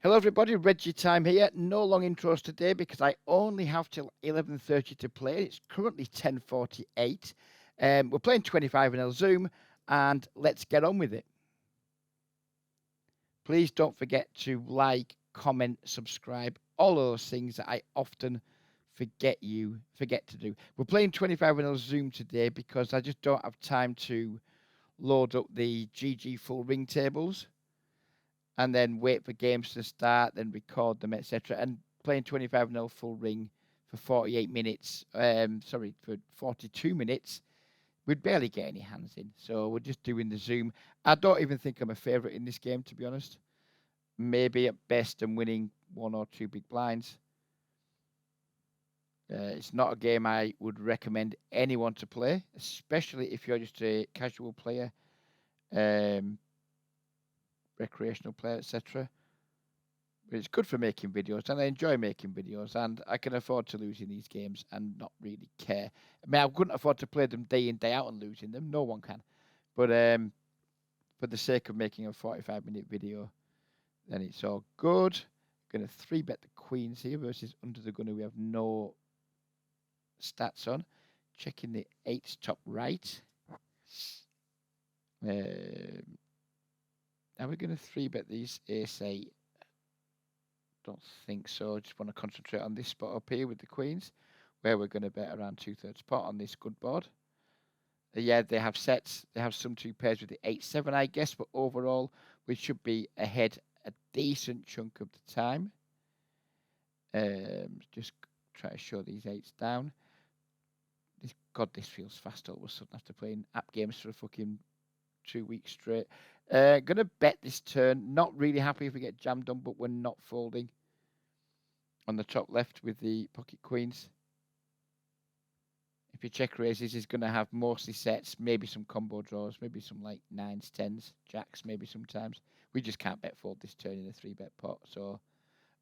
Hello everybody, Reggie Time here. No long intros today because I only have till 11:30 to play. It's currently 10:48. We're playing 25 in El Zoom, and let's get on with it. Please don't forget to like, comment, subscribe, all those things that I often forget to do. We're playing 25 in El Zoom today because I just don't have time to load up the GG full ring tables and then wait for games to start, then record them, etc. And playing 25-0 full ring for 48 minutes, for 42 minutes, we'd barely get any hands in. So we're just doing the Zoom. I don't even think I'm a favourite in this game, to be honest. Maybe at best I'm winning one or two big blinds. It's not a game I would recommend anyone to play, especially if you're just a casual player, recreational player, etc. It's good for making videos, and I enjoy making videos, and I can afford to lose in these games and not really care. I mean, I couldn't afford to play them day in, day out and losing them. No one can. But for the sake of making a 45-minute video, then it's all good. Going to 3-bet the queens here versus under the gunner. We have no stats on. Checking the 8s top right. Are we going to 3-bet these ace-8? Don't think so. Just want to concentrate on this spot up here with the queens, where we're going to bet around 2/3 pot on this good board. Yeah, they have sets. They have some two pairs with the 8-7, I guess, but overall, we should be ahead a decent chunk of the time. Just try to show these 8s down. God, this feels fast all of a sudden after playing app games for a fucking 2 weeks straight. Gonna bet this turn. Not really happy if we get jammed on, but we're not folding. On the top left with the pocket queens. If you check raises, he's gonna have mostly sets, maybe some combo draws, maybe some like 9s, 10s, jacks, maybe sometimes. We just can't bet fold this turn in a 3-bet pot, so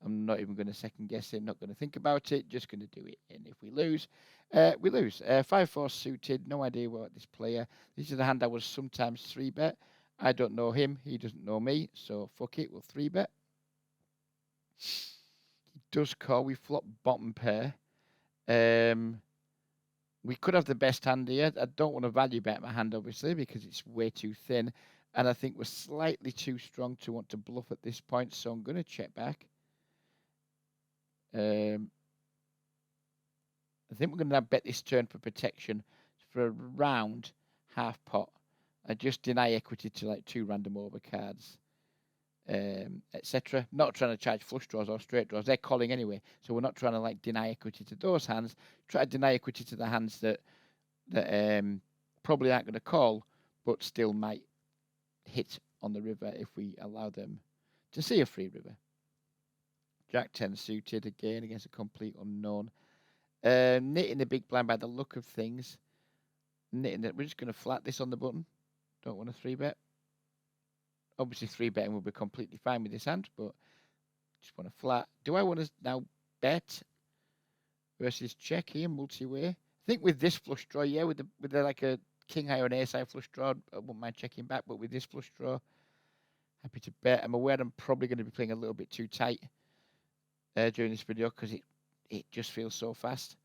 I'm not even going to second guess it, not going to think about it, just going to do it. And if we lose, we lose. 5-4 suited, no idea what this player. This is the hand I was sometimes 3-bet. I don't know him, he doesn't know me, so fuck it, we'll 3-bet. He does call, we flop bottom pair. We could have the best hand here. I don't want to value bet my hand, obviously, because it's way too thin. And I think we're slightly too strong to want to bluff at this point, so I'm going to check back. I think we're going to bet this turn for protection for around half pot. I just deny equity to like 2 random overcards, etc. Not trying to charge flush draws or straight draws. They're calling anyway, so we're not trying to like deny equity to those hands. Try to deny equity to the hands that probably aren't going to call, but still might hit on the river if we allow them to see a free river. Jack 10 suited again against a complete unknown. Knitting the big blind by the look of things. Knitting that we're just going to flat this on the button. Don't want to 3-bet. Obviously 3-betting will be completely fine with this hand, but just want to flat. Do I want to now bet versus check here multi-way? I think with this flush draw, yeah, with the like a king high or an ace high flush draw, I wouldn't mind checking back, but with this flush draw, happy to bet. I'm aware I'm probably going to be playing a little bit too tight during this video because it just feels so fast.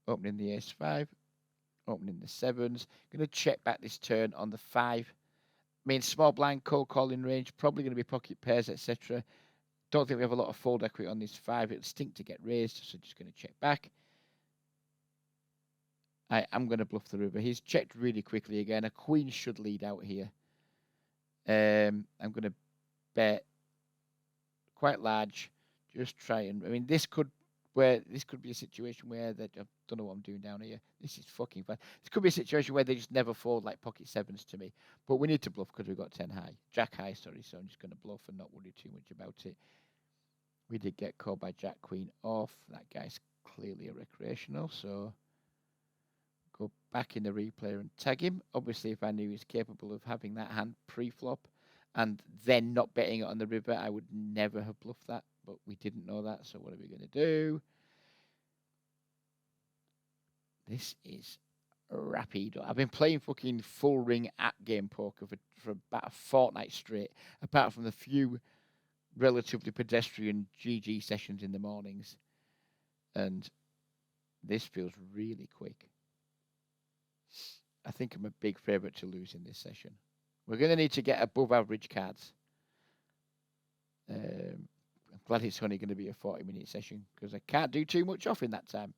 Opening the ace-5, opening the 7s. Going to check back this turn on the 5. I mean, small blind, cold calling range, probably going to be pocket pairs, etc. Don't think we have a lot of fold equity on this 5. It'll stink to get raised, so just going to check back. I am going to bluff the river. He's checked really quickly again. A queen should lead out here. I'm going to bet quite large. Just try and, I mean, this could be a situation where I don't know what I'm doing down here. This is fucking fun. This could be a situation where they just never fold like pocket 7s to me. But we need to bluff because we've got 10 high. Jack high, sorry. So I'm just going to bluff and not worry too much about it. We did get called by Jack Queen off. That guy's clearly a recreational. So go back in the replay and tag him. Obviously, if I knew he's capable of having that hand pre-flop and then not betting it on the river, I would never have bluffed that. But we didn't know that, so what are we going to do? This is rapido. I've been playing fucking full ring app game poker for about a fortnight straight, apart from the few relatively pedestrian GG sessions in the mornings, and this feels really quick. I think I'm a big favourite to lose in this session. We're going to need to get above average cards. I'm glad it's only going to be a 40-minute session because I can't do too much off in that time.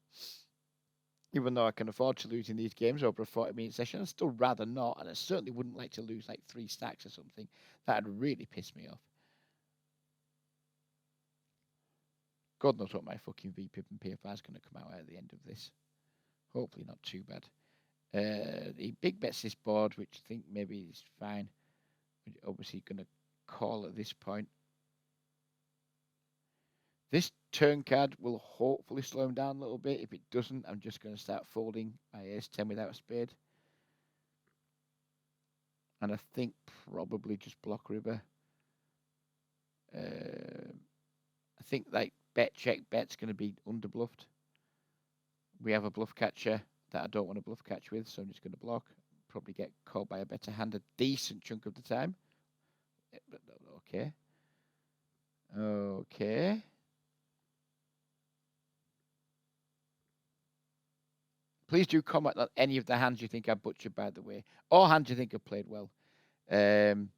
Even though I can afford to lose in these games over a 40-minute session, I'd still rather not, and I certainly wouldn't like to lose like 3 stacks or something. That'd really piss me off. God knows what my fucking VPIP and PFR is going to come out at the end of this. Hopefully not too bad. He big bets this board, which I think maybe is fine. Obviously going to call at this point. This turn card will hopefully slow him down a little bit. If it doesn't, I'm just going to start folding my ace-10 without a spade. And I think probably just block river. I think like bet check bet's going to be underbluffed. We have a bluff catcher that I don't want to bluff catch with, so I'm just going to block. Probably get called by a better hand a decent chunk of the time. Okay. Okay. Please do comment on any of the hands you think I butchered, by the way, or hands you think I played well. And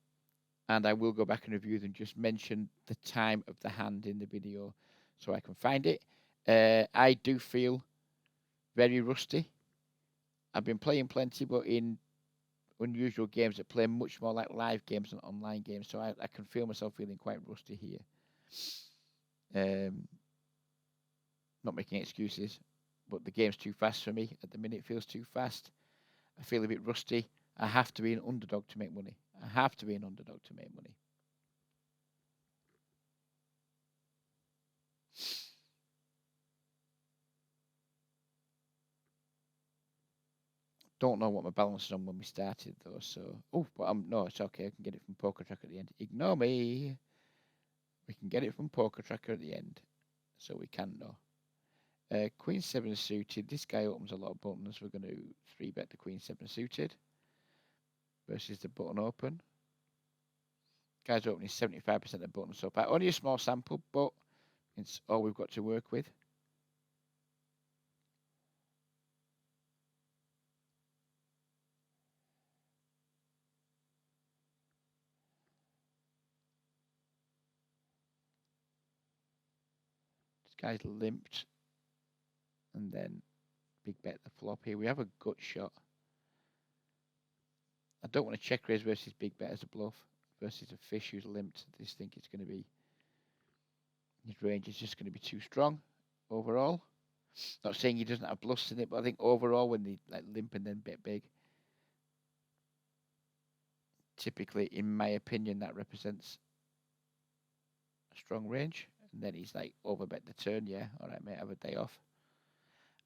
I will go back and review them. Just mention the time of the hand in the video so I can find it. I do feel very rusty. I've been playing plenty, but in unusual games that play much more like live games than online games. So I can feel myself feeling quite rusty here. Not making excuses, but the game's too fast for me. At the minute, it feels too fast. I feel a bit rusty. I have to be an underdog to make money. I have to be an underdog to make money. Don't know what my balance is on when we started though, so but no, it's okay. I can get it from Poker Tracker at the end. Ignore me. We can get it from Poker Tracker at the end, so we can know. Queen 7 suited. This guy opens a lot of buttons. We're going to 3-bet the Queen 7 suited versus the button open. Guy's opening 75% of the buttons so far. Only a small sample, but it's all we've got to work with. This guy's limped. And then big bet the flop here. We have a gut shot. I don't want to check raise versus big bet as a bluff versus a fish who's limped. I just think it's going to be, his range is just going to be too strong overall. Not saying he doesn't have bluffs in it, but I think overall when they like limp and then bet big, typically, in my opinion, that represents a strong range. And then he's like overbet the turn. Yeah, all right, mate, have a day off.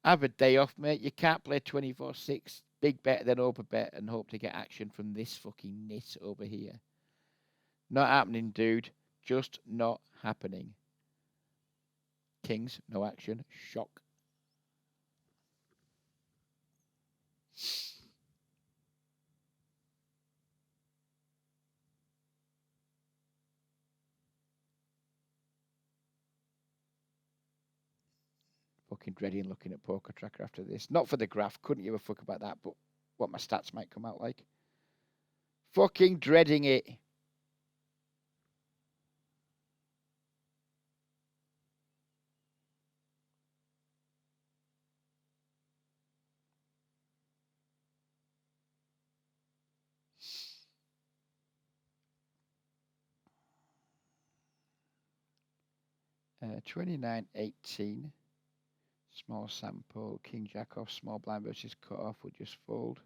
Have a day off, mate. You can't play 24-6, big bet, then overbet, and hope to get action from this fucking nit over here. Not happening, dude. Just not happening. Kings, no action. Shock. Fucking dreading looking at Poker Tracker after this. Not for the graph. Couldn't give a fuck about that, but what my stats might come out like. Fucking dreading it. Uh, 29-18. Small sample. King Jack off. Small blind versus cut off. We'll just fold.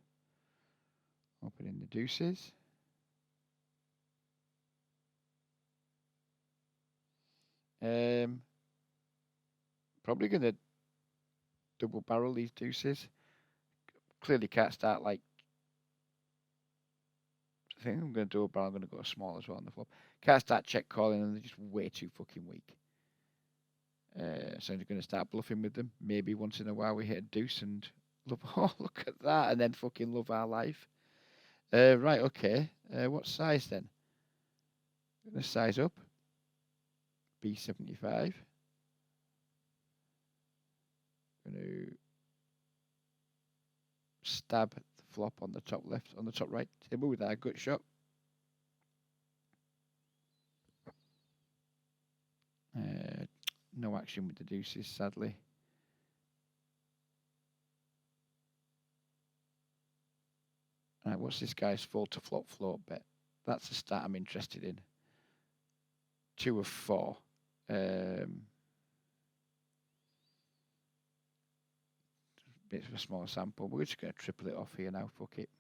Opening the deuces. Probably going to double barrel these deuces. Clearly can't start like. I think I'm going to double barrel. I'm going to go small as well on the flop. Can't start check calling, and they're just way too fucking weak. So I'm going to start bluffing with them. Maybe once in a while we hit a deuce and love. Oh, look at that, and then fucking love our life. Right, okay. What size then? I'm going to size up. B75. Going to stab the flop on the top left, on the top right table with our gut shot. No action with the deuces, sadly. Right, what's this guy's fold to flop float bet? That's the stat I'm interested in. 2 of 4. Bit of a smaller sample. We're just going to triple it off here now. Fuck it.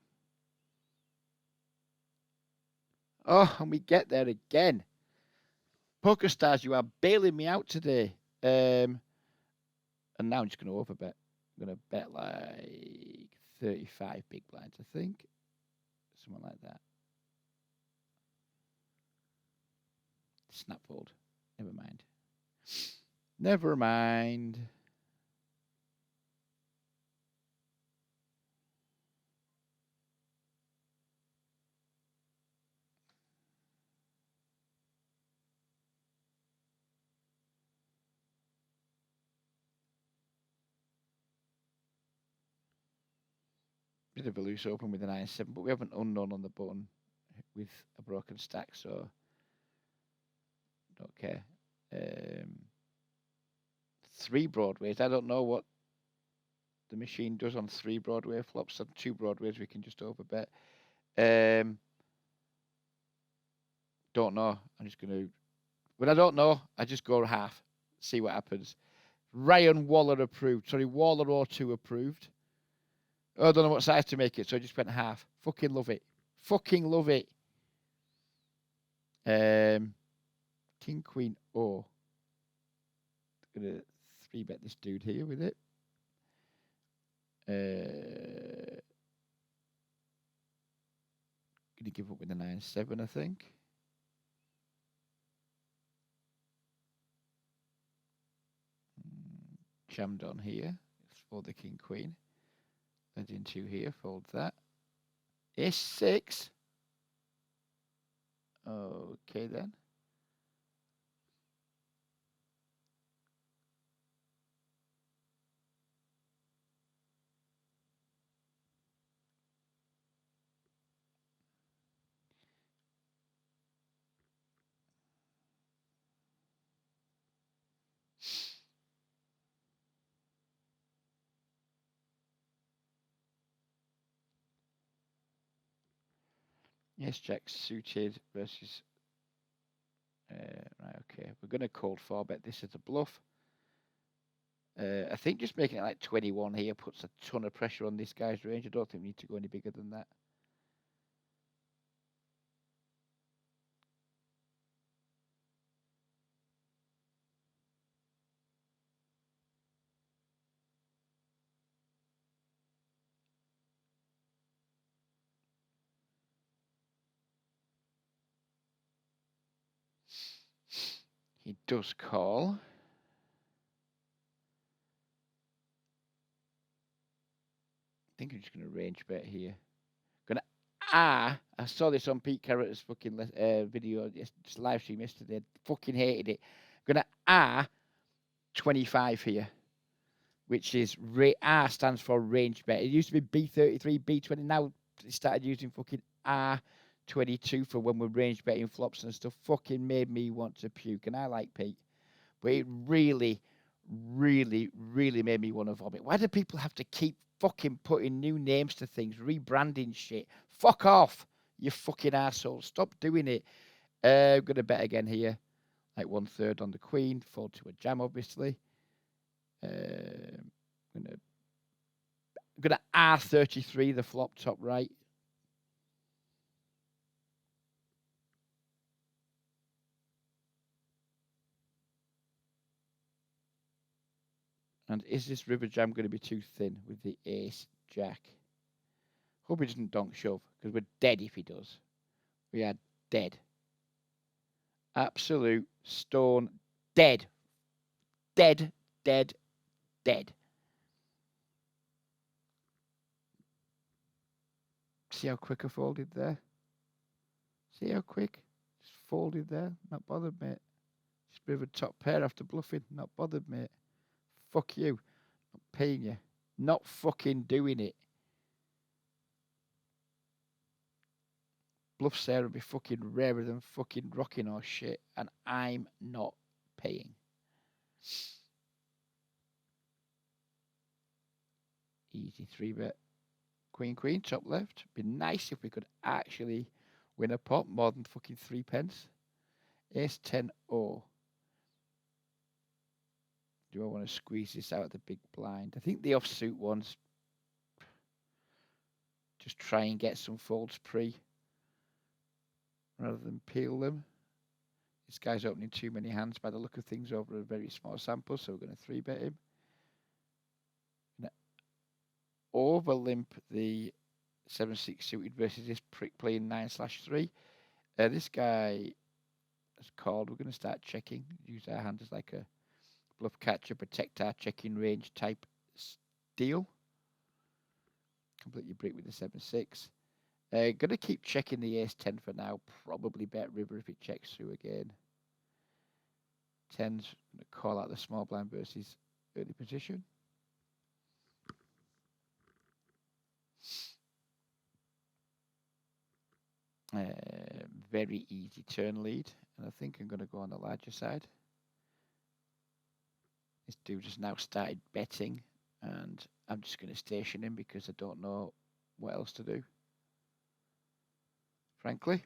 Oh, and we get there again. Poker Stars, you are bailing me out today. And now I'm just going to overbet. I'm going to bet like 35 big blinds, I think. Something like that. Snap fold. Never mind. Never mind. Bit of a loose open with an 9-7, but we have an unknown on the button with a broken stack, so don't care. 3 broadways. I don't know what the machine does on 3 Broadway flops. On 2 Broadways, we can just overbet. Don't know. I'm just going to... When I don't know, I just go half. See what happens. Ryan Waller approved. Sorry, Waller O2 approved. Oh, I don't know what size to make it, so I just went half. Fucking love it. Fucking love it. King, Queen, O. I'm going to 3-bet this dude here with it. Going to give up with the 9-7, I think. Jammed on here for the King, Queen. Led into here, fold that. Ace-6. Okay then. Yes, Jack suited versus. Right, okay. We're going to call 4-bet this as a bluff. I think just making it like 21 here puts a ton of pressure on this guy's range. I don't think we need to go any bigger than that. He does call. I think I'm just going to range bet here. I saw this on Pete Carrot's fucking video, just live stream yesterday. Fucking hated it. Gonna 25 here, which is R stands for range bet. It used to be B33, B20. Now they started using fucking R22 for when we're range betting flops and stuff. Fucking made me want to puke. And I like Pete, but it really, really, really made me want to vomit. Why do people have to keep fucking putting new names to things, rebranding shit? Fuck off, you fucking asshole. Stop doing it. I'm going to bet again here. Like 1/3 on the Queen. Fold to a jam, obviously. I'm going to R33, the flop top right. And is this river jam going to be too thin with the ace jack? Hope he doesn't donk shove, because we're dead if he does. We are dead. Absolute stone dead. Dead, dead, dead. See how quick I folded there? See how quick? Just folded there. Not bothered, mate. Just river top pair after bluffing. Not bothered, mate. Fuck you. I'm paying you. Not fucking doing it. Bluff Sarah be fucking rarer than fucking rocking or shit, and I'm not paying. Easy 3-bet. Queen, top left. Be nice if we could actually win a pot more than fucking 3 pence. Ace 10 O. Do I want to squeeze this out of the big blind? I think the offsuit ones. Just try and get some folds pre rather than peel them. This guy's opening too many hands by the look of things over a very small sample, so we're going to 3-bet him. Over limp the 7-6 suited versus this prick playing 9/3. This guy has called. We're going to start checking. Use our hand as like a bluff catcher, protect our checking range type deal. Completely brick with the 7-6. Going to keep checking the ace 10 for now. Probably bet river if it checks through again. 10's going to call out the small blind versus early position. Very easy turn lead, and I think I'm going to go on the larger side. This dude has now started betting, and I'm just going to station him because I don't know what else to do, frankly.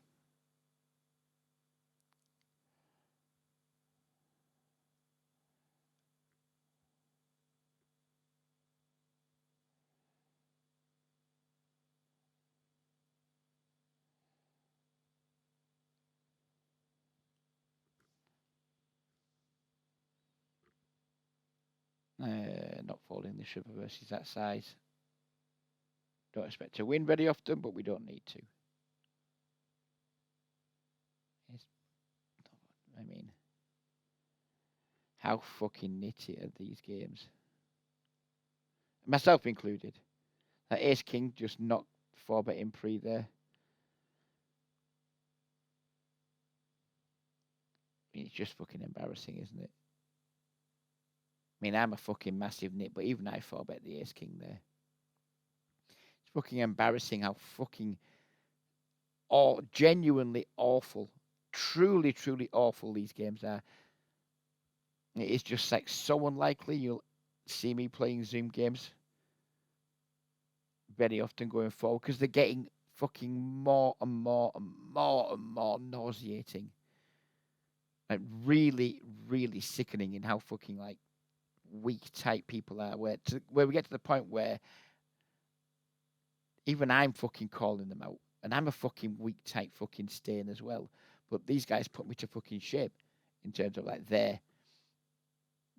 Not folding this river versus that size. Don't expect to win very often, but we don't need to. I mean, how fucking nitty are these games? Myself included. That ace king just knocked 4-bet in pre there. I mean, it's just fucking embarrassing, isn't it? I mean, I'm a fucking massive nit, but even I 4-bet the ace king there. It's fucking embarrassing how fucking genuinely awful, truly, truly awful these games are. It is just like so unlikely you'll see me playing Zoom games very often going forward because they're getting fucking more and more and more and more nauseating. Like really, really sickening in how fucking like weak tight people are. Where we get to the point where even I'm fucking calling them out, and I'm a fucking weak tight fucking stain as well. But these guys put me to fucking shame in terms of like their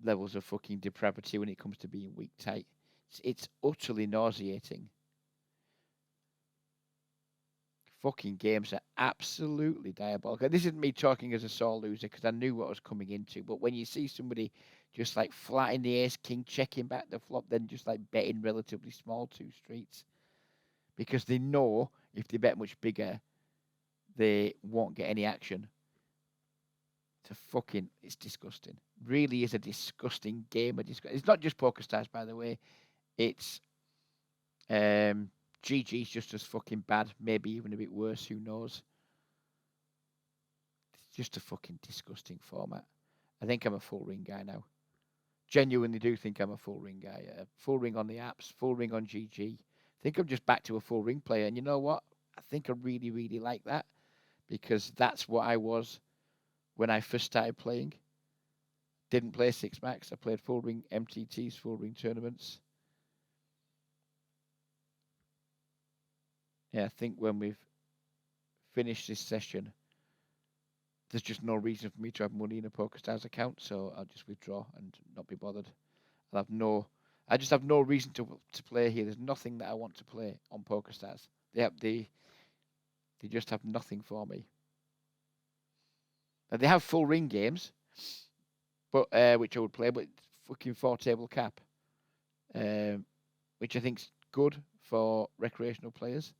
levels of fucking depravity when it comes to being weak tight. It's utterly nauseating. Fucking games are absolutely diabolical. This isn't me talking as a sore loser because I knew what I was coming into. But when you see somebody just like flatting the ace king, checking back the flop, then just like betting relatively small 2 streets because they know if they bet much bigger, they won't get any action. It's disgusting. Really is a disgusting game. It's not just PokerStars, by the way. It's GG's just as fucking bad, maybe even a bit worse, who knows. It's just a fucking disgusting format. I think I'm a full ring guy now. Genuinely do think I'm a full ring guy. Full ring on the apps, full ring on GG. I think I'm just back to a full ring player. And you know what? I think I really, really like that because that's what I was when I first started playing. Didn't play 6 max. I played full ring MTTs, full ring tournaments. Yeah, I think when we've finished this session, there's just no reason for me to have money in a PokerStars account, so I'll just withdraw and not be bothered. I just have no reason to play here. There's nothing that I want to play on PokerStars. They just have nothing for me. Now, they have full ring games, but which I would play, but fucking 4-table cap, which I think's good for recreational players,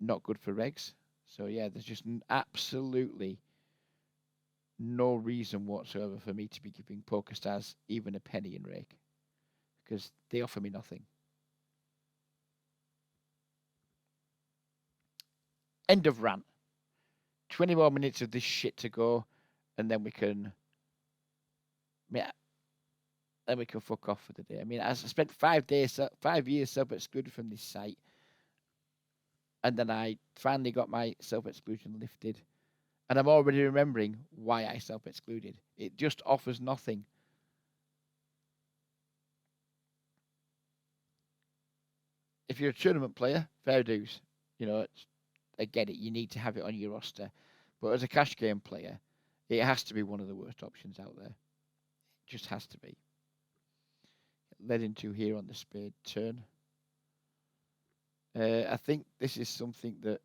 not good for regs. So yeah, there's just absolutely no reason whatsoever for me to be giving PokerStars even a penny in rake, because they offer me nothing. End of rant. 20 more minutes of this shit to go, and then we can, yeah, then we can fuck off for the day. I mean, I spent 5 years self-excluded from this site, and then I finally got my self-exclusion lifted, and I'm already remembering why I self-excluded. It just offers nothing. If you're a tournament player, fair dues. You know, I get it. You need to have it on your roster. But as a cash game player, it has to be one of the worst options out there. It just has to be. Led into here on the spade turn. I think this is something that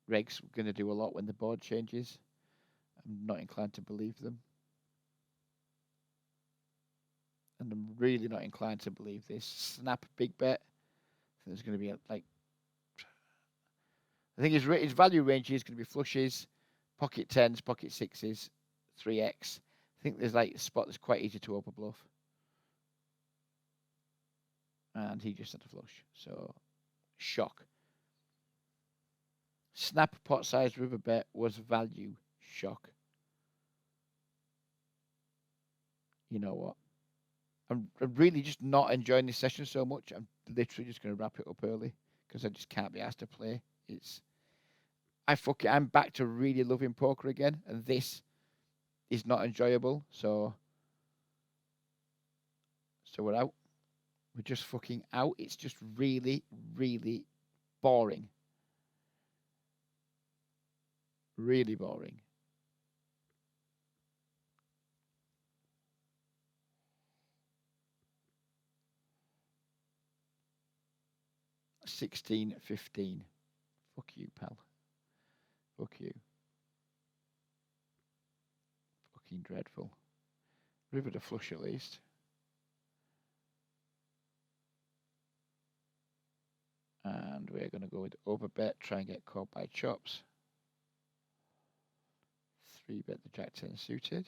Reg's going to do a lot when the board changes. I'm not inclined to believe them. And I'm really not inclined to believe this. Snap big bet. There's going to be like, I think his value range is going to be flushes, pocket tens, pocket sixes, 3x. I think there's like a spot that's quite easy to overbluff. And he just had a flush. So, shock. Snap pot size river bet was value. Shock. You know what? I'm really just not enjoying this session so much. I'm literally just going to wrap it up early because I just can't be asked to play. I'm back to really loving poker again, and this is not enjoyable. So we're out. We're just fucking out. It's just really, really boring. Really boring. $16.15. Fuck you, pal. Fuck you. Fucking dreadful. River to flush at least. And we're going to go with overbet, try and get caught by chops. 3-bet the Jack 10 suited.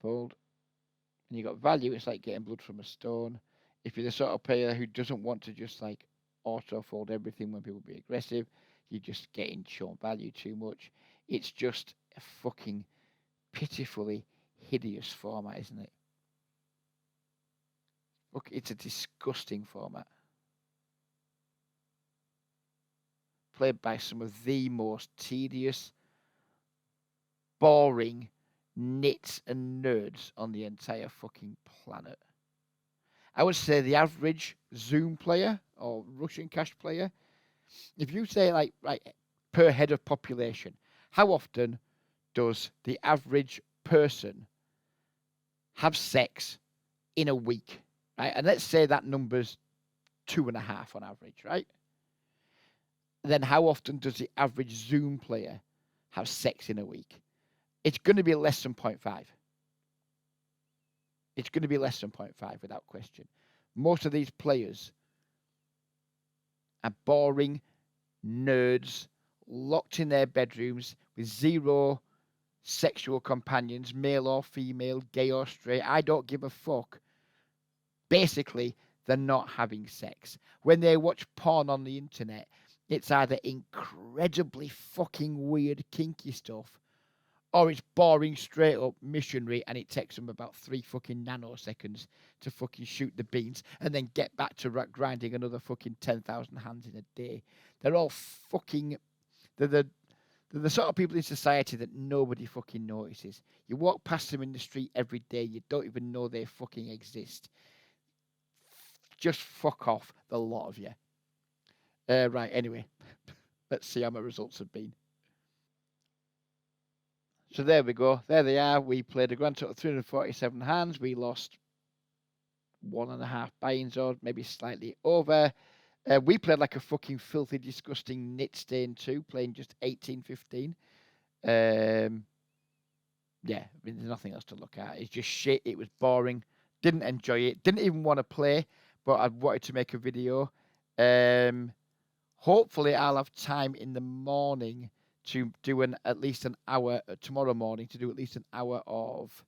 Fold. And you got value, it's like getting blood from a stone. If you're the sort of player who doesn't want to just like auto fold everything when people be aggressive, you're just getting shown value too much. It's just a fucking pitifully hideous format, isn't it? Look, it's a disgusting format. Played by some of the most tedious, boring nits and nerds on the entire fucking planet. I would say the average Zoom player or Russian cash player, if you say like per head of population, how often does the average person have sex in a week, right? And let's say that number's 2.5 on average, right? Then how often does the average Zoom player have sex in a week? It's going to be less than 0.5. It's going to be less than 0.5 without question. Most of these players are boring nerds locked in their bedrooms with zero sexual companions, male or female, gay or straight. I don't give a fuck. Basically, they're not having sex. When they watch porn on the internet, it's either incredibly fucking weird, kinky stuff, or it's boring, straight up missionary, and it takes them about 3 fucking nanoseconds to fucking shoot the beans and then get back to grinding another fucking 10,000 hands in a day. They're all fucking. They're the sort of people in society that nobody fucking notices. You walk past them in the street every day, you don't even know they fucking exist. Just fuck off, the lot of you. Right, anyway, let's see how my results have been. So there we go. There they are. We played a grand total of 347 hands. We lost 1.5 buy-ins or maybe slightly over. We played like a fucking filthy, disgusting Nit Stain 2, playing just 18-15. Yeah, I mean, there's nothing else to look at. It's just shit. It was boring. Didn't enjoy it. Didn't even want to play, but I wanted to make a video. Hopefully, I'll have time in the morning to do at least an hour tomorrow morning to do at least an hour of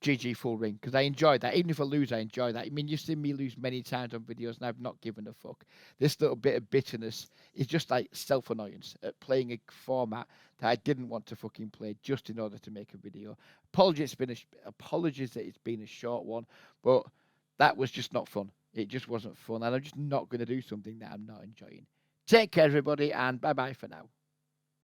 GG Full Ring, because I enjoy that. Even if I lose, I enjoy that. I mean, you've seen me lose many times on videos, and I've not given a fuck. This little bit of bitterness is just like self-annoyance at playing a format that I didn't want to fucking play just in order to make a video. Apologies that it's been a short one, but that was just not fun. It just wasn't fun, and I'm just not going to do something that I'm not enjoying. Take care, everybody, and bye-bye for now.